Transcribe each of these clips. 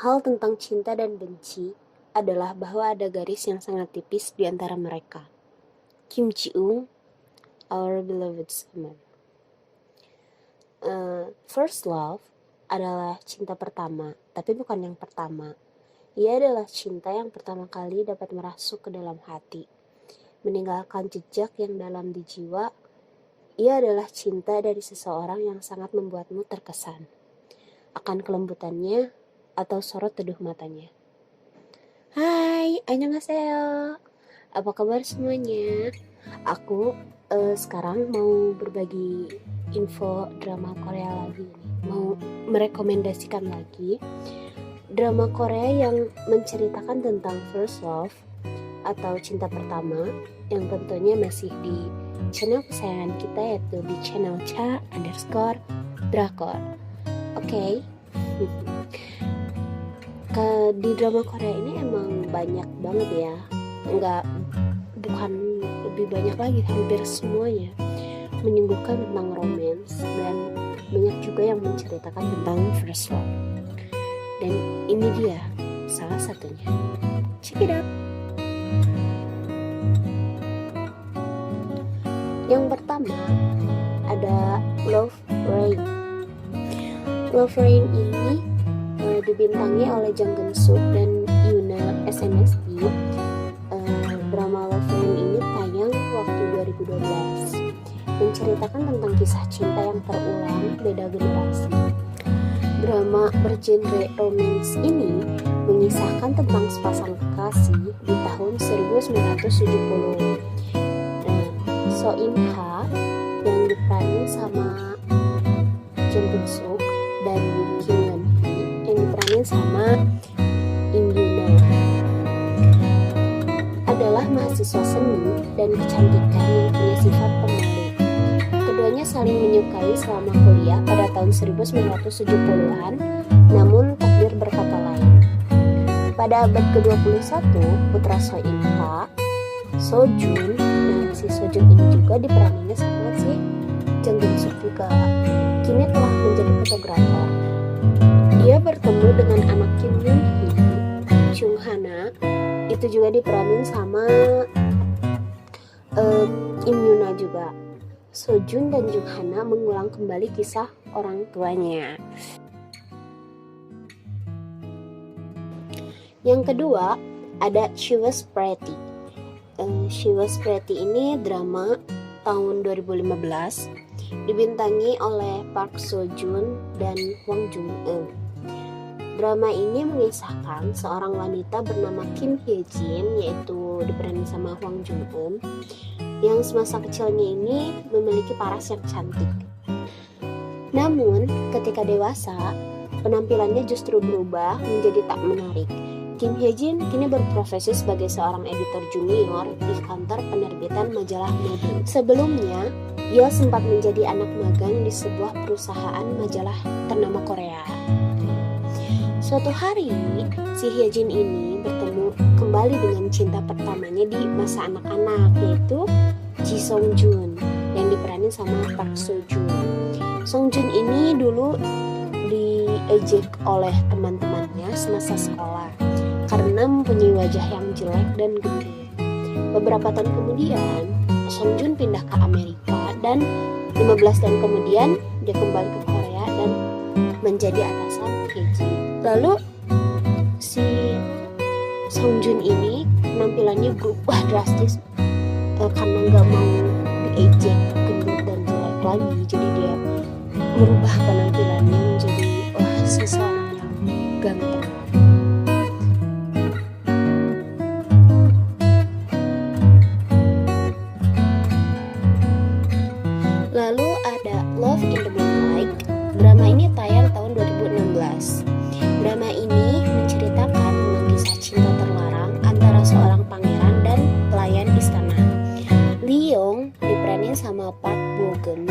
hal tentang cinta dan benci adalah bahwa ada garis yang sangat tipis di antara mereka. Kim Ji-woong, our beloved someone. First love adalah cinta pertama, tapi bukan yang pertama. Ia adalah cinta yang pertama kali dapat merasuk ke dalam hati, meninggalkan jejak yang dalam di jiwa. Ia adalah cinta dari seseorang yang sangat membuatmu terkesan akan kelembutannya atau sorot teduh matanya. Hai, annyeonghaseyo. Apa kabar semuanya? Aku sekarang mau berbagi info drama Korea lagi nih. Mau merekomendasikan lagi drama Korea yang menceritakan tentang first love atau cinta pertama, yang tentunya masih di channel kesayangan kita, yaitu di channel Cha_Drakor. Oke. Di drama Korea ini emang banyak banget ya, bukan lebih banyak lagi, hampir semuanya menyuguhkan tentang romance, dan banyak juga yang menceritakan tentang first love. Dan ini dia salah satunya. Check it out. Yang pertama ada Love Rain. Love Rain ini dibintangi oleh Jang Geun-suk dan Yoona SNSD. Drama Love Rain ini tayang waktu 2012, menceritakan tentang kisah cinta yang terulang beda generasi. Drama bergenre romance ini mengisahkan tentang sepasang kekasih di tahun 1970. So In-ha yang diperanin sama Jang Geun-suk dan Kim Yeon-hee yang diperanin sama Im Yoona adalah mahasiswa seni dan kecantikan yang punya sifat pemalu. Keduanya saling menyukai selama kuliah pada tahun 1970-an, namun takdir berkata lain. Pada abad ke-21, putra So In-ha, So Jun, dan si So Jun ini juga diperaninya sama si Jang Geun-suk juga, kini telah menjadi fotografer. Dia bertemu dengan anak Kim Yoon-hee, Chung Hana, itu juga diperanin sama Im Yoona juga. So Jun dan Chung Hana mengulang kembali kisah orang tuanya. Yang kedua ada She Was Pretty. She Was Pretty ini drama tahun 2015, dibintangi oleh Park Seo Joon dan Hwang Jung Eun. Drama ini mengisahkan seorang wanita bernama Kim Hye Jin, yaitu diperanin sama Hwang Jung Eun, yang semasa kecilnya ini memiliki paras yang cantik. Namun ketika dewasa, penampilannya justru berubah menjadi tak menarik. Kim Hye Jin kini berprofesi sebagai seorang editor junior di kantor penerbitan majalah mode. Sebelumnya, ia sempat menjadi anak magang di sebuah perusahaan majalah ternama Korea. Suatu hari, si Hye Jin ini bertemu kembali dengan cinta pertamanya di masa anak-anak, yaitu Ji Song Jun yang diperanin sama Park Seo Joon. Song Jun ini dulu diejek oleh teman-temannya semasa sekolah karena mempunyai wajah yang jelek dan gede. Beberapa tahun kemudian, Song Jun pindah ke Amerika, dan 15 tahun kemudian dia kembali ke Korea dan menjadi atasan Hye Jin. Lalu si Song Jun ini penampilannya berubah drastis karena gak mau diejek gendut dan jelek lagi. Jadi dia merubah penampilannya menjadi seseorang yang ganteng. Lalu ada Love in the Moonlight. Drama ini tayang tahun 2016. Drama ini menceritakan tentang kisah cinta terlarang antara seorang pangeran dan pelayan istana. Lee Yong diperanin sama Park Bo-gum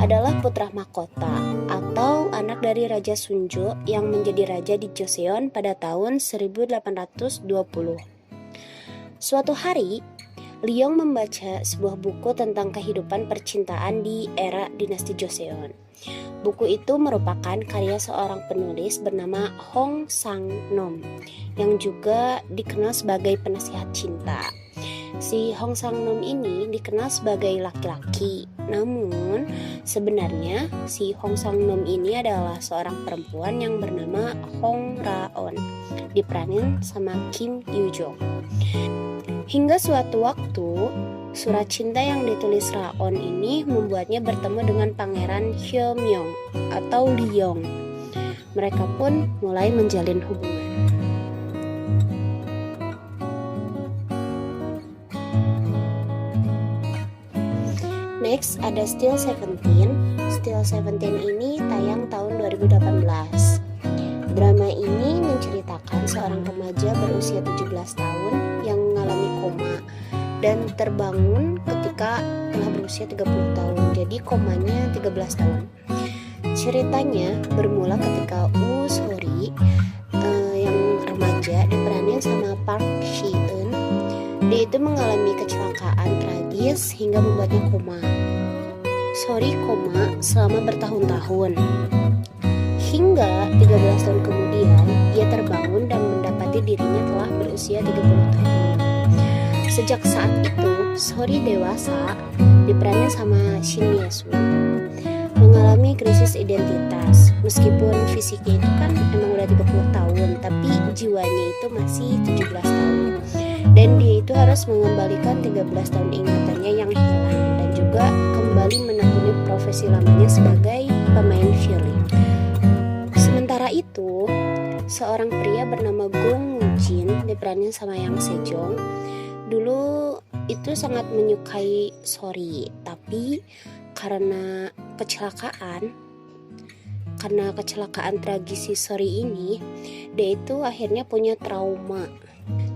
adalah putra mahkota atau anak dari Raja Sunjo yang menjadi raja di Joseon pada tahun 1820. Suatu hari, Leong membaca sebuah buku tentang kehidupan percintaan di era dinasti Joseon. Buku itu merupakan karya seorang penulis bernama Hong Sang-nom yang juga dikenal sebagai penasihat cinta. Si Hong Sang-nom ini dikenal sebagai laki-laki, namun sebenarnya si Hong Sang-nom ini adalah seorang perempuan yang bernama Hong Ra-on, diperanin sama Kim Yoo-jong. Hingga suatu waktu, surat cinta yang ditulis Ra-on ini membuatnya bertemu dengan Pangeran Hyo-myung atau Leong. Mereka pun mulai menjalin hubungan. Next ada Still 17. Still 17 ini tayang tahun 2018. Drama ini menceritakan seorang remaja berusia 17 tahun yang mengalami koma dan terbangun ketika telah berusia 30 tahun. Jadi komanya 13 tahun. Ceritanya bermula ketika Woo Sori yang remaja diperanin sama Park Shi-eun. Dia itu mengalami kecelakaan tragis hingga membuatnya koma. Sori koma selama bertahun-tahun. Hingga 13 tahun kemudian, ia terbangun dan mendapati dirinya telah berusia 30 tahun. Sejak saat itu, Sori dewasa, diperanin sama Shin Ye-sun, mengalami krisis identitas. Meskipun fisiknya itu kan emang udah 30 tahun, tapi jiwanya itu masih 17 tahun. Dan dia itu harus mengembalikan 13 tahun ingatannya yang hilang dan juga kembali menekuni profesi lamanya sebagai pemain violin. Sementara itu, seorang pria bernama Gong Woo-jin diperanin sama Yang Sejong dulu itu sangat menyukai Sori, tapi karena kecelakaan tragis si Sori ini, dia itu akhirnya punya trauma.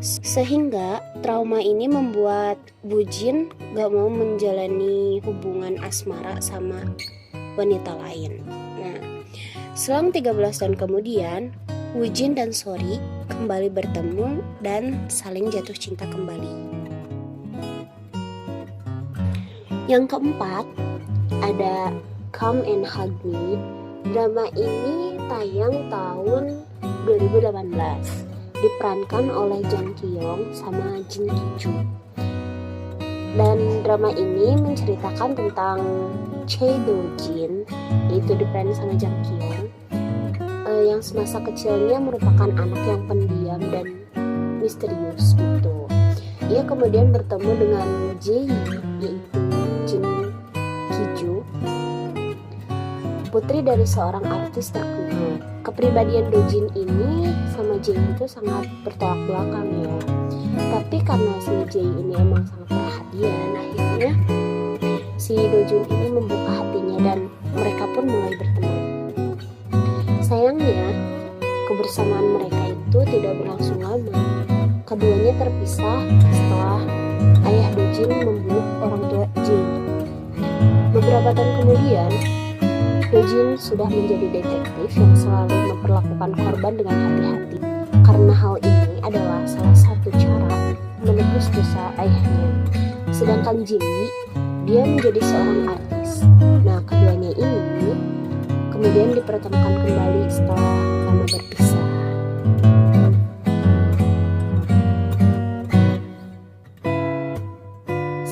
Sehingga trauma ini membuat Woo-jin gak mau menjalani hubungan asmara sama wanita lain. Nah, selang 13 tahun kemudian, Woo-jin dan Sori kembali bertemu dan saling jatuh cinta kembali. Yang keempat, ada Come and Hug Me. Drama ini tayang tahun 2018. Diperankan oleh Jang Ki-yong sama Jin Ki-joo. Dan drama ini menceritakan tentang Chae Do-jin, yaitu diperanin sama Jang Ki-yong, yang semasa kecilnya merupakan anak yang pendiam dan misterius gitu. Ia kemudian bertemu dengan Jae, yaitu Jin Ki-joo, putri dari seorang artis terkenal. Kepribadian Dojin ini sama Jae itu sangat bertolak belakang ya. Tapi karena si Jae ini emang sangat perhatian, akhirnya si Dojin ini membuka hatinya dan mereka pun mulai berteman. Sayangnya, kebersamaan mereka itu tidak berlangsung lama. Keduanya terpisah setelah ayah Dojin membunuh orang tua Jae. Beberapa tahun kemudian, Dojin sudah menjadi detektif yang selalu memperlakukan korban dengan hati-hati. Karena hal ini adalah salah satu cara menebus dosa ayahnya. Sedangkan Jimmy, dia menjadi seorang artis. Nah, keduanya ini kemudian dipertemukan kembali setelah lama berpisah.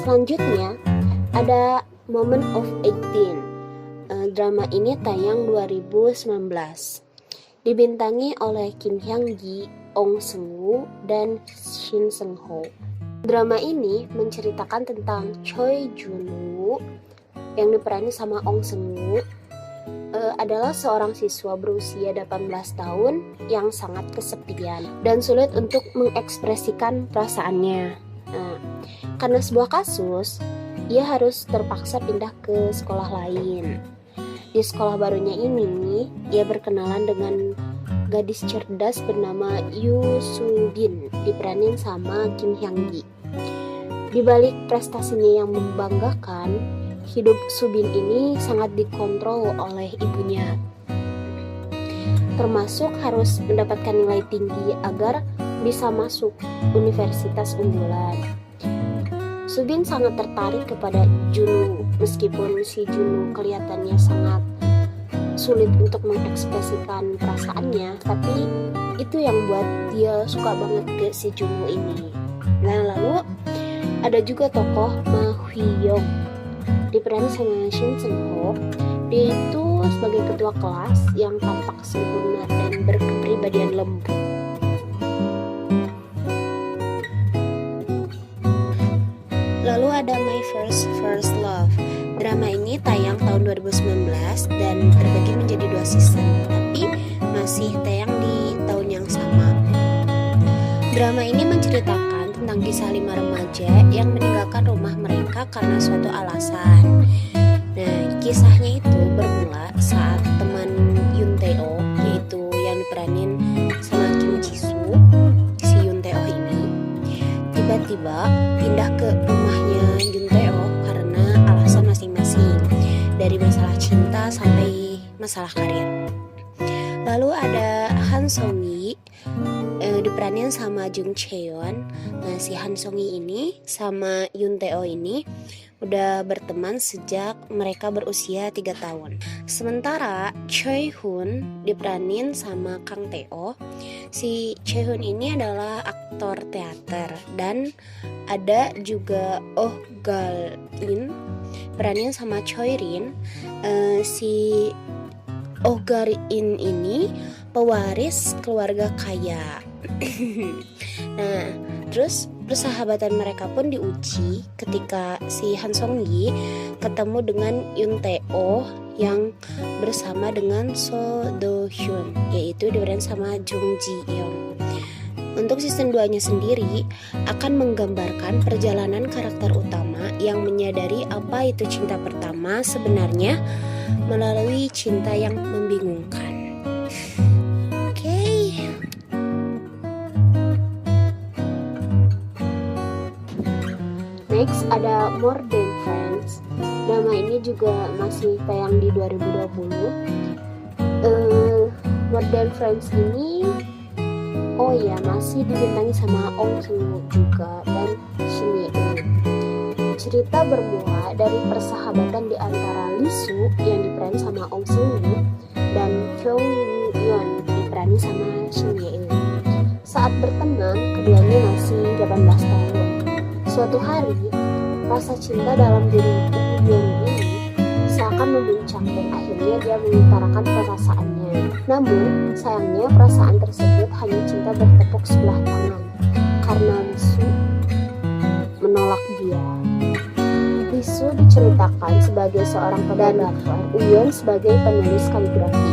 Selanjutnya, ada Moment of 18. Drama ini tayang 2019. Dibintangi oleh Kim Hyang-gi, Ong Seung-woo, dan Shin Seung-ho. Drama ini menceritakan tentang Choi Jun-woo yang diperani sama Ong Seung-woo, adalah seorang siswa berusia 18 tahun yang sangat kesepian dan sulit untuk mengekspresikan perasaannya. Nah, karena sebuah kasus, ia harus terpaksa pindah ke sekolah lain. Di sekolah barunya ini, ia berkenalan dengan gadis cerdas bernama Yoo Soo-bin, diperanin sama Kim Hyang-gi. Di balik prestasinya yang membanggakan, hidup Soo-bin ini sangat dikontrol oleh ibunya. Termasuk harus mendapatkan nilai tinggi agar bisa masuk universitas unggulan. Subin sangat tertarik kepada Junwoo meskipun si Junwoo kelihatannya sangat sulit untuk mengekspresikan perasaannya, tapi itu yang buat dia suka banget ke si Junwoo ini. Nah, lalu ada juga tokoh Ma Hwi-young, diperan sama Shin Seung-ho. Dia itu sebagai ketua kelas yang tampak sempurna dan berkepribadian lembut. Lalu ada My First Love. Drama ini tayang tahun 2019 dan terbagi menjadi 2 season, tapi masih tayang di tahun yang sama. Drama ini menceritakan tentang kisah 5 remaja yang meninggalkan rumah mereka karena suatu alasan. Nah, kisahnya itu bermula saat teman Yoon Tae-oh, yaitu yang diperanin sama Kim Ji-soo, si Yoon Tae-oh ini tiba-tiba pindah ke rumahnya Yoon Tae-oh karena alasan masing-masing, dari masalah cinta sampai masalah karir. Lalu ada Han Song-yi, diperanin sama Jung Chae-yeon. Nah, si Han Song-yi ini sama Yoon Tae-oh ini udah berteman sejak mereka berusia 3 tahun. Sementara Choi Hoon diperanin sama Kang Tae-oh. Si Choi Hoon ini adalah aktor teater, dan ada juga Oh Ga-in peranin sama Choi Rin. Si Oh Ga-in ini pewaris keluarga kaya. Nah, terus persahabatan mereka pun diuji ketika si Han Song-yi ketemu dengan Yoon Tae-oh yang bersama dengan So Do Hyun, yaitu diberikan sama Jung Ji-young. Untuk season 2-nya sendiri akan menggambarkan perjalanan karakter utama yang menyadari apa itu cinta pertama sebenarnya melalui cinta yang membingungkan. Next ada More Than Friends. Drama ini juga masih tayang di 2020. More Than Friends ini masih dibintangi sama Ong Seung-woo juga dan Shin Ye-eun. Cerita bermula dari persahabatan di antara Lee Soo yang diperanin sama Ong Seung-woo dan Kyung Woo-yeon diperanin sama Shin Ye-eun. Saat berteman, keduanya masih 18 tahun. Suatu hari, rasa cinta dalam diri Woo-yeon ini seakan memuncak dan akhirnya dia mengutarakan perasaannya. Namun, sayangnya perasaan tersebut hanya cinta bertepuk sebelah tangan karena Lee Soo menolak dia. Lee Soo diceritakan sebagai seorang fotografer, Woo-yeon sebagai penulis kaligrafi.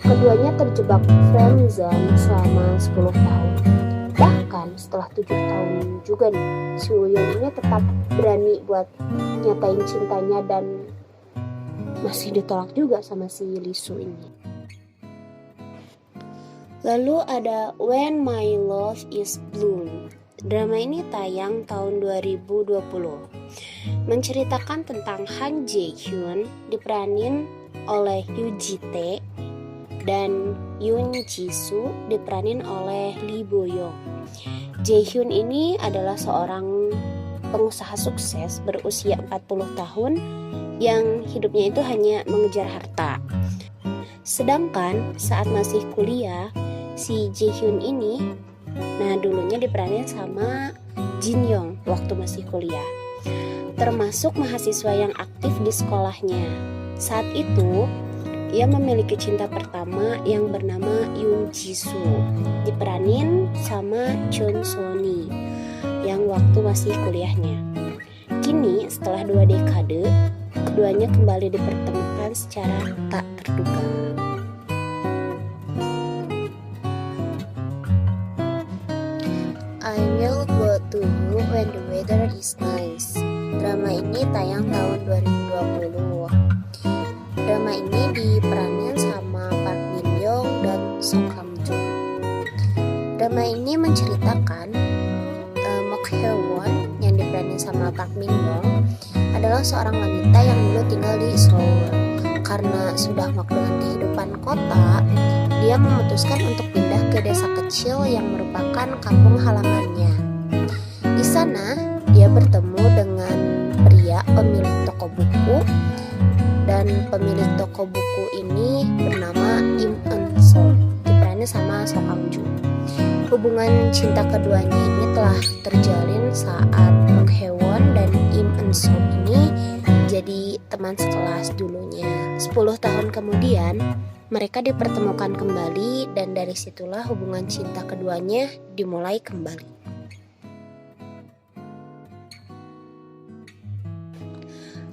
Keduanya terjebak friendzone selama 10 tahun. Bahkan setelah 7 tahun juga nih, si Woo-yeon ini tetap berani buat nyatain cintanya dan masih ditolak juga sama si Lee Soo ini. Lalu ada When My Love Is Bloom. Drama ini tayang tahun 2020. Menceritakan tentang Han Jae-hyun diperanin oleh Yoo Ji-tae dan Yoon Ji-soo diperanin oleh Lee Bo-young. Jae-hyun ini adalah seorang pengusaha sukses berusia 40 tahun yang hidupnya itu hanya mengejar harta. Sedangkan saat masih kuliah, si Jae-hyun ini dulunya diperanin sama Jin Young waktu masih kuliah, termasuk mahasiswa yang aktif di sekolahnya. Saat itu ia memiliki cinta pertama yang bernama Yoon Ji-soo, diperanin sama Chun So-ni yang waktu masih kuliahnya. Kini setelah 2 dekade, keduanya kembali dipertemukan secara tak terduga. I Will Go To You When The Weather Is Nice. Drama ini tayang tahun 2020. Drama ini diperanin sama Park Min Young dan Song Kam Jung. Drama ini menceritakan Mok Hye Won yang diperanin sama Park Min Young adalah seorang wanita yang dulu tinggal di Seoul. Karena sudah muak dengan kehidupan kota, dia memutuskan untuk pindah ke desa kecil yang merupakan kampung halamannya. Di sana, dia bertemu dengan pria pemilik toko buku, dan pemilik toko buku ini bernama Im Eun Sol, diperankan sama Song Kang Joo. Hubungan cinta keduanya ini telah terjalin saat Park Hae Won dan Im Eun Sol ini jadi teman sekelas dulunya. 10 tahun kemudian mereka dipertemukan kembali, dan dari situlah hubungan cinta keduanya dimulai kembali.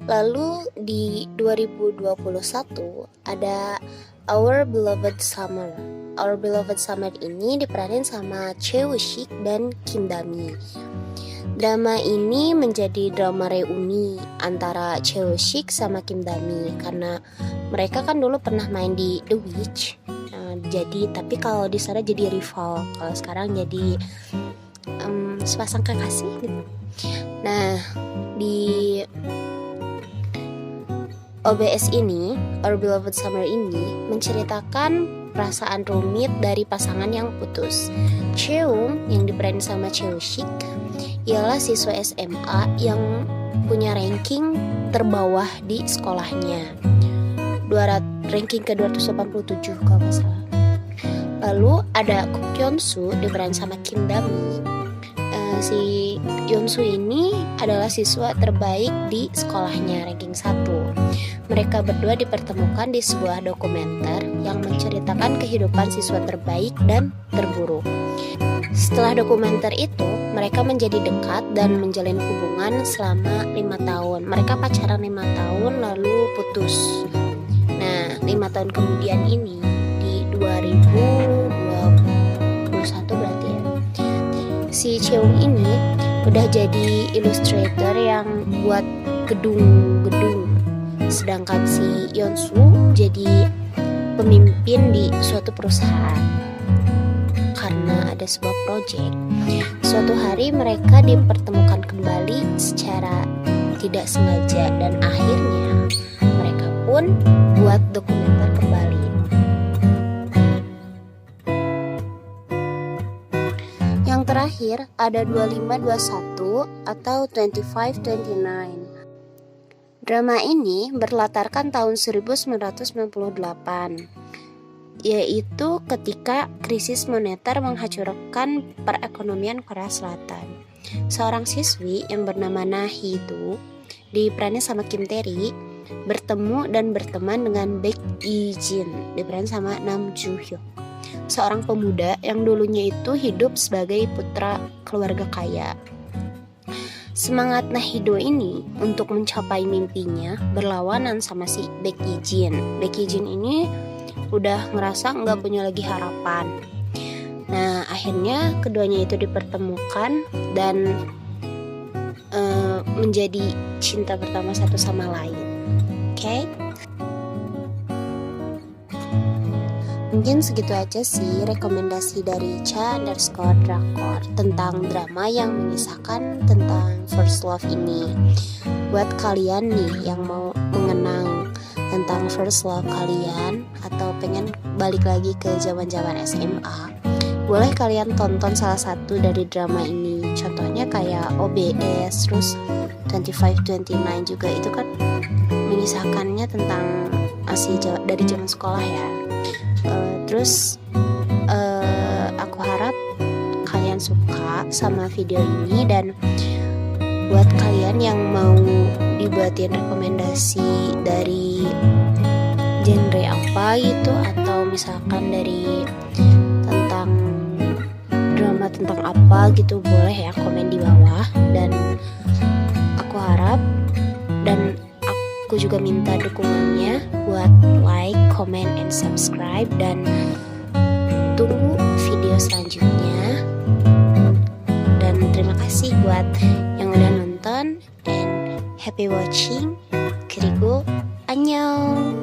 Lalu di 2021 ada Our Beloved Summer. Our Beloved Summer ini diperanin sama Choi Woo-sik dan Kim Da-mi. Drama ini menjadi drama reuni antara Choi Woo-sik sama Kim Da-mi karena mereka kan dulu pernah main di The Witch. Tapi kalau di sana jadi rival, kalau sekarang jadi sepasang kekasih gitu. Nah, di OBS ini, Our Beloved Summer ini menceritakan perasaan rumit dari pasangan yang putus. Cheung yang diperanin sama Choi Woo-sik ialah siswa SMA yang punya ranking terbawah di sekolahnya, ranking ke 287 kalau nggak salah. Lalu ada Kook Yeon-soo diperanin sama Kim Da-mi. Si Yeon-soo ini adalah siswa terbaik di sekolahnya, ranking 1. Mereka berdua dipertemukan di sebuah dokumenter yang menceritakan kehidupan siswa terbaik dan terburuk. Setelah dokumenter itu, mereka menjadi dekat dan menjalin hubungan selama 5 tahun. Mereka pacaran 5 tahun lalu putus. Nah, 5 tahun kemudian ini di 2021 berarti ya, si Cheung ini udah jadi ilustrator yang buat gedung-gedung, sedangkan si Yeon-soo jadi pemimpin di suatu perusahaan. Karena ada sebuah proyek, suatu hari mereka dipertemukan kembali secara tidak sengaja, dan akhirnya mereka pun buat dokumenter kembali. Yang terakhir ada 2521 atau 2529. Drama ini berlatarkan tahun 1998, yaitu ketika krisis moneter menghancurkan perekonomian Korea Selatan. Seorang siswi yang bernama Na Hee-do, diperanin sama Kim Tae-ri, bertemu dan berteman dengan Baek Lee-jin, diperanin sama Nam Joo-hyuk, seorang pemuda yang dulunya itu hidup sebagai putra keluarga kaya. Semangat Na Hee-do ini untuk mencapai mimpinya berlawanan sama si Baek Lee-jin. Baek Lee-jin ini udah ngerasa nggak punya lagi harapan. Nah, akhirnya keduanya itu dipertemukan dan menjadi cinta pertama satu sama lain. Oke? Mungkin segitu aja sih rekomendasi dari Cha_Drakor tentang drama yang mengisahkan tentang first love ini. Buat kalian nih yang mau mengenang tentang first love kalian atau pengen balik lagi ke zaman-zaman SMA, boleh kalian tonton salah satu dari drama ini. Contohnya kayak OBS, terus 2529 juga, itu kan mengisahkannya tentang masih dari zaman sekolah ya. Terus aku harap kalian suka sama video ini, dan buat kalian yang mau dibuatin rekomendasi dari genre apa gitu, atau misalkan dari tentang drama tentang apa gitu, boleh ya komen di bawah. Dan aku harap, dan aku juga minta dukungannya buat like, comment, and subscribe, dan tunggu video selanjutnya. Dan terima kasih buat yang udah nonton, and happy watching. 그리고 안녕.